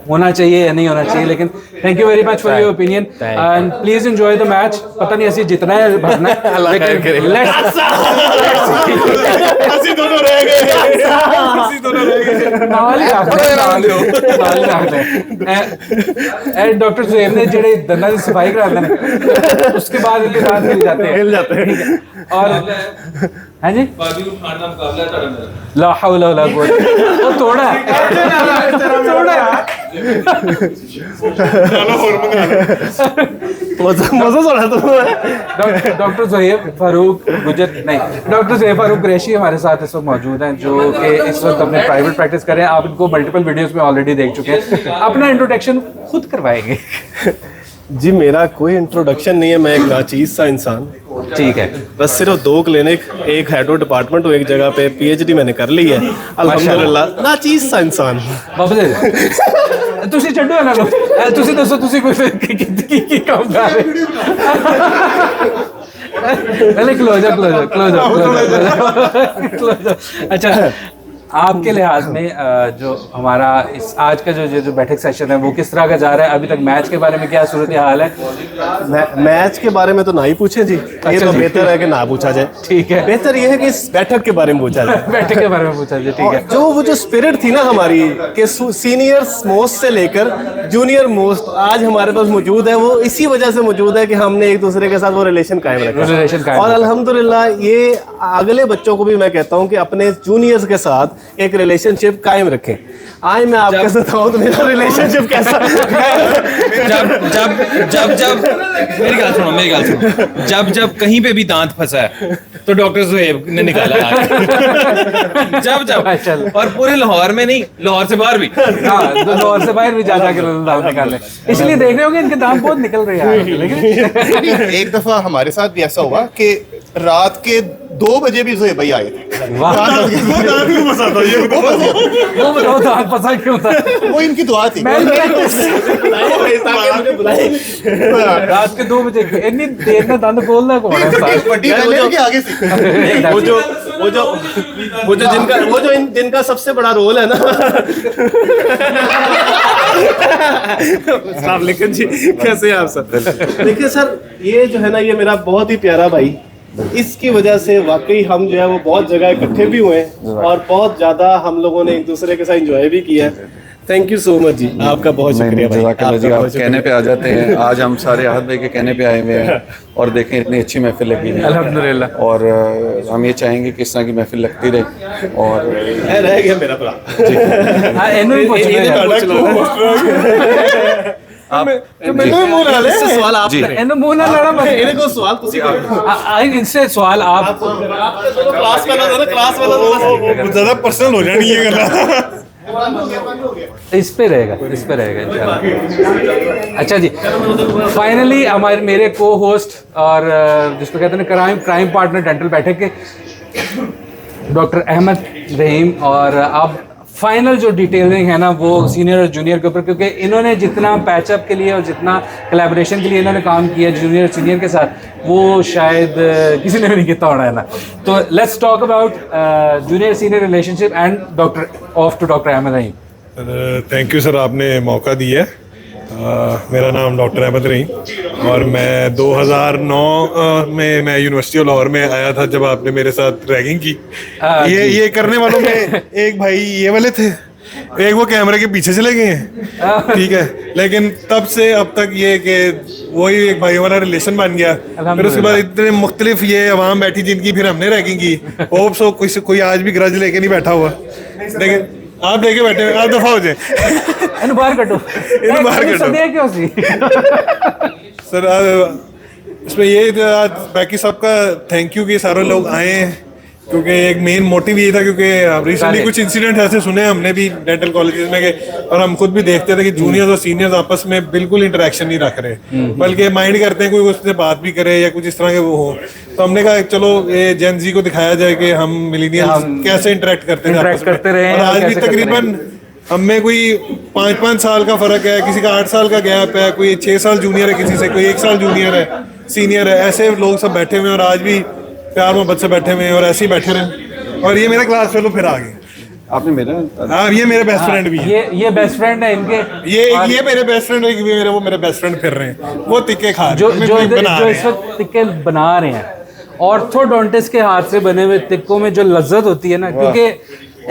Speaker 1: होना चाहिए या नहीं होना चाहिए। लेकिन thank you very much for your opinion and please enjoy the match. पता नहीं ऐसी जितना है भरना डॉक्टर सुहेब ने जेडे दंदा की सफाई करा देना उसके बाद इनके दांत हिल जाते हैं। और हाँ जी ला हौला वला कुव्वत वो थोड़ा डॉक्टर सुहेब फारूक गुजर नहीं, डॉक्टर सुहेब फारूक कुरैशी हमारे साथ इस वक्त मौजूद हैं जो कि इस वक्त अपने प्राइवेट प्रैक्टिस कर रहे हैं। आप इनको मल्टीपल वीडियोस में ऑलरेडी देख चुके हैं। अपना इंट्रोडक्शन खुद करवाएंगे।
Speaker 6: जी मेरा कोई इंट्रोडक्शन नहीं है, मैं एक नाचीज सा इंसान।
Speaker 1: ठीक है,
Speaker 6: बस सिर्फ 2 क्लिनिक, एक हेडो डिपार्टमेंट, एक जगह पे PhD मैंने कर ली है अल्हम्दुलिल्लाह। नाचीज सा इंसान।
Speaker 1: ਤੁਸੀਂ ਛੱਡੋ ਇਹਨਾਂ ਨੂੰ, ਤੁਸੀਂ ਦੱਸੋ ਤੁਸੀਂ ਕੋਈ ਕੀ ਕੰਮ ਕਰ ਰਹੇ? पहले क्लोजर। अच्छा, आपके लिहाज में जो हमारा इस आज का जो बैठक सेशन है वो किस तरह का जा रहा है? अभी तक मैच के बारे में क्या सूरत हाल है?
Speaker 14: मैच के बारे में तो ना ही पूछे जी, ये तो बेहतर है कि ना पूछा जाए। ठीक है, बेहतर ये है कि इस बैठक के बारे में पूछा जाए।
Speaker 1: बैठक के बारे में पूछा जाए, ठीक है।
Speaker 14: जो स्पिरिट थी ना हमारी कि सीनियर मोस्ट से लेकर जूनियर मोस्ट आज हमारे पास मौजूद है, वो इसी वजह से मौजूद है कि हमने एक दूसरे के साथ वो रिलेशन कायम रखा। और अल्हम्दुलिल्लाह ये अगले बच्चों को भी मैं कहता हूँ कि अपने जूनियर्स के साथ एक रिलेशनशिप कायम रखें। आज मैं आपके साथ हूँ तो मेरा रिलेशनशिप कैसा
Speaker 4: जब मेरी गाल सुनो, जब कहीं पे भी दांत फंसा है तो डॉक्टर ज़ुहैब ने निकाला जब और पूरे लाहौर में नहीं, लाहौर से बाहर भी,
Speaker 1: लाहौर से बाहर भी जा के दांत निकाले, इसलिए देख रहे होंगे इनके दांत बहुत निकल रहे हैं। लेकिन
Speaker 5: एक दफा हमारे साथ भी ऐसा हुआ कि रात के 2 बजे भी ज़ुहैब भाई आए थे। वो दांत क्यों फंसा था? ये
Speaker 1: वो दांत फंसा क्यों था?
Speaker 5: वो इनकी दुआ थी।
Speaker 1: रात के 2 बजे इतनी देर में दांत खोलना कौन है?
Speaker 14: आगे वो जो जिनका सबसे बड़ा रोल है ना। अस्सलाम वालेकुम जी, कैसे हैं आप सब? देखिए सर, ये जो है ना, ये मेरा बहुत ही प्यारा भाई, इसकी वजह से वाकई हम जो है वो बहुत जगह इकट्ठे भी हुए और बहुत ज़्यादा हम लोगों ने एक दूसरे के साथ एंजॉय भी किया है। थैंक यू सो मच जी, आपका बहुत शुक्रिया भाई।
Speaker 7: आप कहने पे आ जाते हैं। आज हम सारे आहत भाई के कहने पे आए हुए हैं और देखें इतनी अच्छी महफिल लगी है
Speaker 1: अल्हम्दुलिल्लाह।
Speaker 7: और हम ये चाहेंगे कि इस तरह की महफिल लगती रहे। और
Speaker 14: रह गया मेरा भरा
Speaker 1: सवाल आप
Speaker 5: ज्यादा पर्सनल हो जानी है गल्ला।
Speaker 1: इस पे रहेगा इंशाल्लाह। अच्छा जी, फाइनली हमारे मेरे को होस्ट और जिसको कहते हैं क्राइम पार्टनर डेंटल बैठक के डॉक्टर अहमद रहीम, और अब फाइनल जो डिटेलिंग है ना वो सीनियर और जूनियर के ऊपर, क्योंकि इन्होंने जितना पैचअप के लिए और जितना कोलैबोरेशन के लिए इन्होंने काम किया जूनियर और सीनियर के साथ, वो शायद किसी ने भी नहीं किया होना है ना। तो let's talk about junior senior relationship and doctor Ahmed Rahim.
Speaker 15: Thank you sir, आपने मौका दिया है। मेरा नाम डॉक्टर अहमद रहीम और मैं 2009 में मैं यूनिवर्सिटी ऑफ लाहौर में आया था जब आपने मेरे साथ रैगिंग की। ये करने वालों में एक भाई ये वाले थे, एक वो कैमरे के पीछे चले गए हैं, ठीक है, लेकिन तब से अब तक ये कि वही एक भाई वाला रिलेशन बन गया। फिर उसके बाद इतने मुख्तलिफ ये अवाम बैठी जिनकी फिर हमने रैगिंग की। होप सो कोई आज भी ग्रज लेके नहीं बैठा हुआ, लेकिन आप लेके बैठे हुए, आप दफा हो जाए।
Speaker 1: बाहर कटो क्यों सी
Speaker 15: सर। इसमें ये बाकी सबका थैंक यू कि सारे लोग आए हैं, क्योंकि एक मेन मोटिव ये था, क्योंकि रिसेंटली कुछ इंसिडेंट ऐसे सुने हमने भी डेंटल कॉलेजेस में के, और हम खुद भी देखते थे कि जूनियर्स और सीनियर्स आपस में बिल्कुल इंटरेक्शन नहीं रख रहे, बल्कि माइंड करते हैं कोई उससे बात भी करे या कुछ इस तरह के वो हो। तो हमने कहा चलो ये जेन जी को दिखाया जाए कि हम मिलेनियल्स कैसे इंटरेक्ट करते हैं आपस में। और आज भी तकरीबन हम में कोई 5-5 साल का फ़र्क है, किसी का 8 साल का गैप है, कोई 6 साल जूनियर है, किसी से कोई 1 साल जूनियर है, सीनियर है, ऐसे लोग सब बैठे हुए हैं और आज भी प्यार मोहब्बत से बैठे हुए हैं और ऐसे ही बैठे रहे। और ये मेरा क्लास फेलो फिर आ गए।
Speaker 7: आपने मेरा
Speaker 15: हाँ, ये मेरे बेस्ट फ्रेंड भी है।
Speaker 1: ये बेस्ट फ्रेंड है इनके।
Speaker 15: ये मेरे बेस्ट फ्रेंड है, वो मेरे बेस्ट फ्रेंड फिर रहे हैं, वो तिक्के खा रहे हैं,
Speaker 1: जो इस वक्त तिक्के बना रहे हैं। ऑर्थोडोंटिस्ट के हाथ से बने हुए तिक्कों में जो लज्जत होती है ना, क्योंकि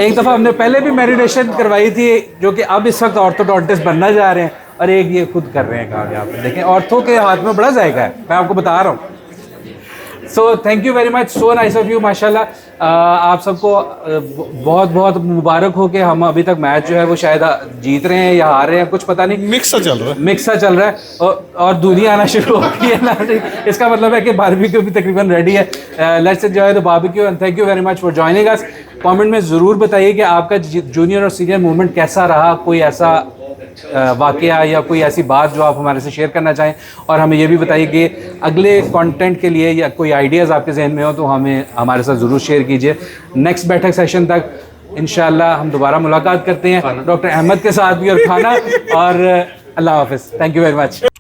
Speaker 1: एक दफ़ा हमने पहले भी मैरिनेशन करवाई थी, जो कि अब इस वक्त ऑर्थोडोंटिस्ट बनना जा रहे हैं, और एक ये खुद कर रहे हैं काम यहाँ पे। देखें, ऑर्थो के हाथ में बड़ा जायका है, मैं आपको बता रहा हूँ। So thank you very much, so nice of you, माशाल्लाह। आप सबको बहुत बहुत मुबारक हो कि हम अभी तक मैच जो है वो शायद जीत रहे हैं या हार रहे हैं, कुछ पता नहीं, मिक्स सा चल रहा है और दूधी आना शुरू हो गई है ना। इसका मतलब है कि बारबेक्यू भी तकरीबन रेडी है। Let's enjoy the barbecue and thank you very much for joining us. Comment में ज़रूर बताइए कि आपका जूनियर और सीनियर मूवमेंट कैसा रहा, कोई ऐसा वाकया या कोई ऐसी बात जो आप हमारे से शेयर करना चाहें, और हमें ये भी बताइए कि अगले कंटेंट के लिए या कोई आइडियाज़ आपके जहन में हो तो हमें हमारे साथ ज़रूर शेयर कीजिए। नेक्स्ट बैठक सेशन तक इंशाल्लाह हम दोबारा मुलाकात करते हैं डॉक्टर अहमद के साथ भी और खाना और अल्लाह हाफिज़। Thank you very much.